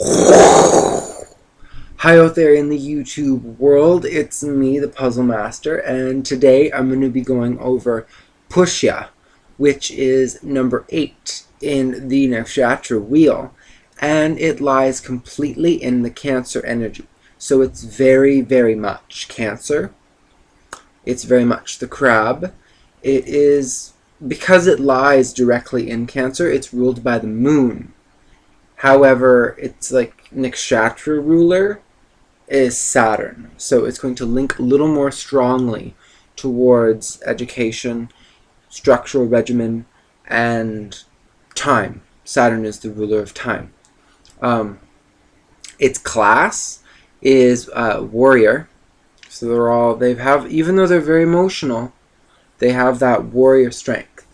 Hi out there in the YouTube world, it's me, the Puzzle Master, and today I'm going to be going over Pushya, which is number 8 in the Nakshatra wheel, and it lies completely in the Cancer energy. So it's very, very much Cancer. It's very much the crab. It is, because it lies directly in Cancer, it's ruled by the moon. However, it's like Nakshatra ruler is Saturn. So it's going to link a little more strongly towards education, structural regimen, and time. Saturn is the ruler of time. Its class is warrior. So even though they're very emotional, they have that warrior strength.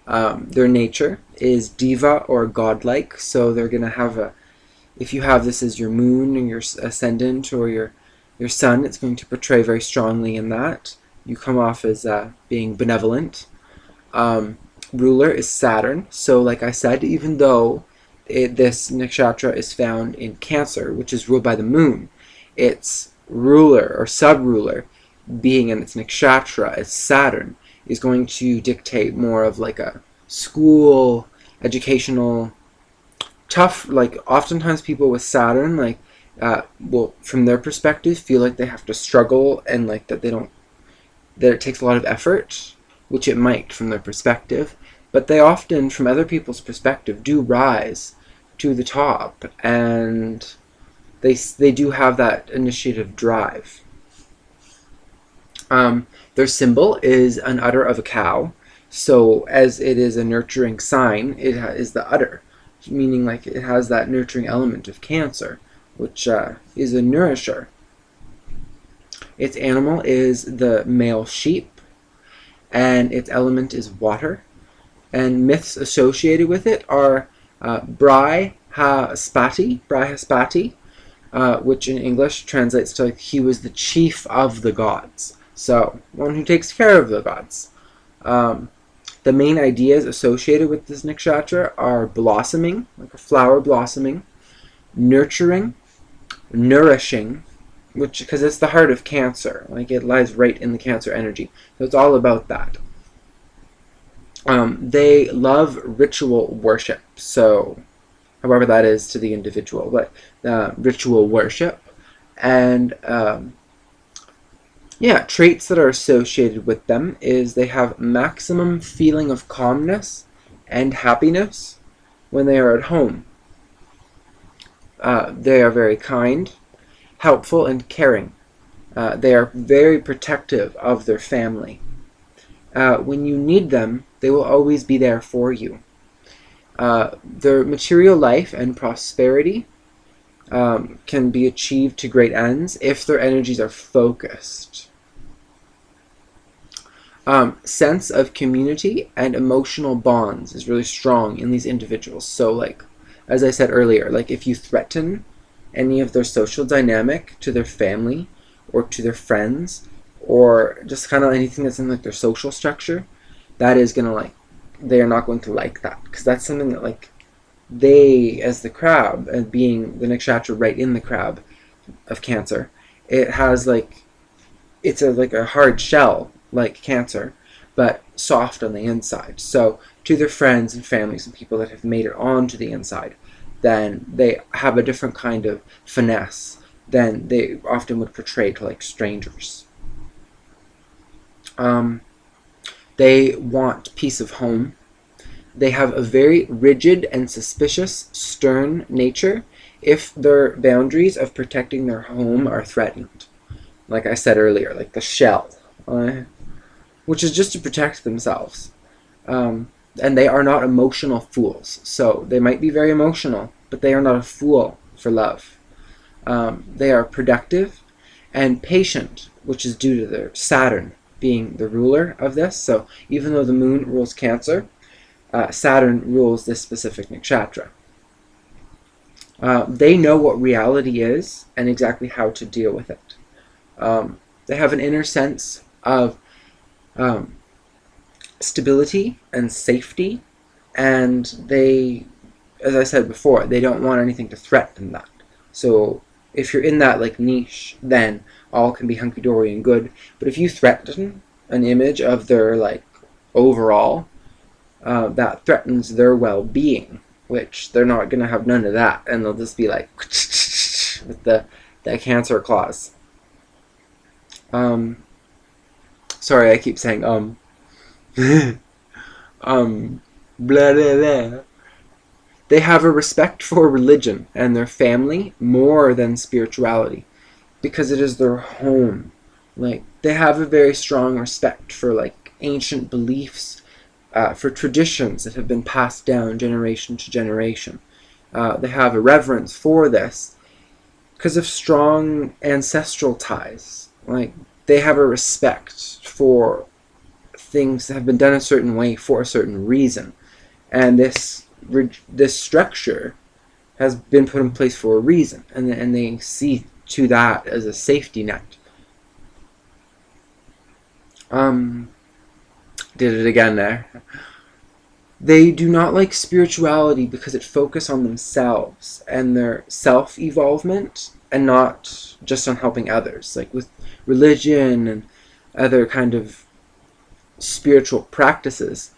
Their nature is diva or godlike, so they're going to have if you have this as your moon and your ascendant or your sun, it's going to portray very strongly in that. You come off as being benevolent. Ruler is Saturn, so like I said, even though this nakshatra is found in Cancer, which is ruled by the moon, its ruler or sub-ruler, being in its nakshatra as Saturn, is going to dictate more of like a school, educational, tough. Like oftentimes people with Saturn, like will from their perspective feel like they have to struggle, and like that it takes a lot of effort, which it might from their perspective, but they often from other people's perspective do rise to the top, and they do have that initiative drive. Their symbol is an udder of a cow, so as it is a nurturing sign, it is the udder, meaning like it has that nurturing element of Cancer, which is a nourisher. Its animal is the male sheep, and its element is water. And myths associated with it are Brihaspati, which in English translates to like he was the chief of the gods, so one who takes care of the gods. The main ideas associated with this nakshatra are blossoming, like a flower blossoming, nurturing, nourishing, which because it's the heart of Cancer, like it lies right in the Cancer energy, so it's all about that. They love ritual worship, so however that is to the individual, but ritual worship, and yeah, traits that are associated with them is they have maximum feeling of calmness and happiness when they are at home. They are very kind, helpful, and caring. They are very protective of their family. When you need them, they will always be there for you. Their material life and prosperity can be achieved to great ends if their energies are focused. Sense of community and emotional bonds is really strong in these individuals. So like, as I said earlier, like if you threaten any of their social dynamic to their family or to their friends, or just kind of anything that's in like their social structure, that is gonna like, they are not going to like that, because that's something that like they, as the crab, and being the nakshatra right in the crab of Cancer, it has like, it's like a hard shell like Cancer, but soft on the inside. So to their friends and families and people that have made it onto the inside, then they have a different kind of finesse than they often would portray to like strangers. They want peace of home. They have a very rigid and suspicious, stern nature if their boundaries of protecting their home are threatened. Like I said earlier, like the shell, which is just to protect themselves. And they are not emotional fools. So they might be very emotional, but they are not a fool for love. They are productive and patient, which is due to their Saturn being the ruler of this. So even though the moon rules Cancer, Saturn rules this specific nakshatra. They know what reality is and exactly how to deal with it. They have an inner sense of stability and safety, and they as I said before, they don't want anything to threaten that. So if you're in that like niche, then all can be hunky-dory and good. But if you threaten an image of their like overall, that threatens their well-being, which they're not going to have none of that, and they'll just be like with the cancer claws. Sorry, I keep saying blah blah blah. They have a respect for religion and their family more than spirituality, because it is their home. Like, they have a very strong respect for like ancient beliefs, for traditions that have been passed down generation to generation. They have a reverence for this because of strong ancestral ties. Like, they have a respect for things that have been done a certain way for a certain reason, and this structure has been put in place for a reason, and they see to that as a safety net. Did it again there. They do not like spirituality because it focuses on themselves and their self-evolvement, and not just on helping others. Like with religion and other kind of spiritual practices,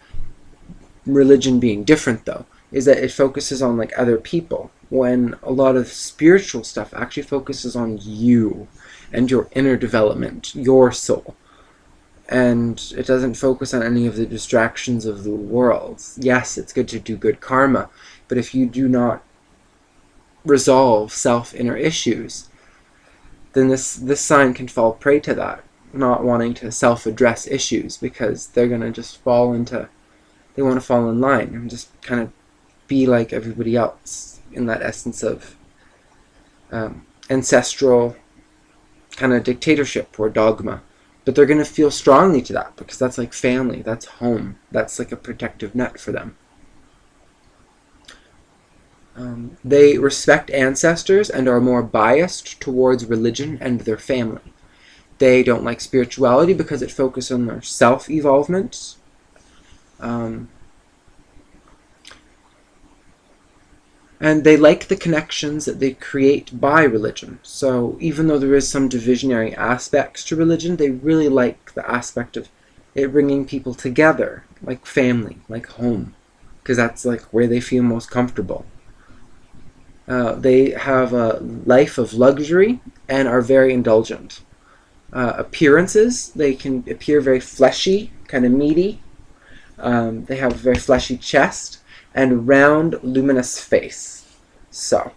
religion being different though, is that it focuses on like other people, when a lot of spiritual stuff actually focuses on you and your inner development, your soul. And it doesn't focus on any of the distractions of the world. Yes, it's good to do good karma, but if you do not resolve self-inner issues, then this sign can fall prey to that, not wanting to self-address issues, because they're going to just fall into, they want to fall in line and just kind of be like everybody else in that essence of ancestral kind of dictatorship or dogma. But they're going to feel strongly to that, because that's like family, that's home, that's like a protective net for them. They respect ancestors and are more biased towards religion and their family. They don't like spirituality because it focuses on their self-evolvement. And they like the connections that they create by religion. So even though there is some divisionary aspects to religion, they really like the aspect of it bringing people together, like family, like home, because that's like where they feel most comfortable. They have a life of luxury and are very indulgent. Appearances, they can appear very fleshy, kind of meaty. They have a very fleshy chest and round, luminous face. So,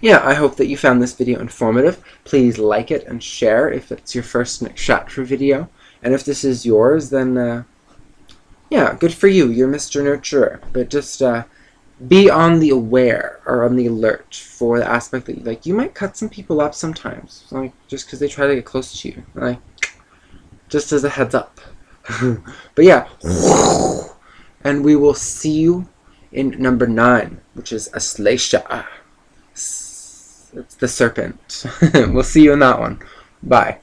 yeah, I hope that you found this video informative. Please like it and share if it's your first Nakshatra video. And if this is yours, then, yeah, good for you. You're Mr. Nurturer. But just be on the aware or on the alert for the aspect that, like, you might cut some people up sometimes. Like, just because they try to get close to you. Like, just as a heads up. But yeah. And we will see you in number 9, which is Aslesha. It's the serpent. We'll see you in that one. Bye.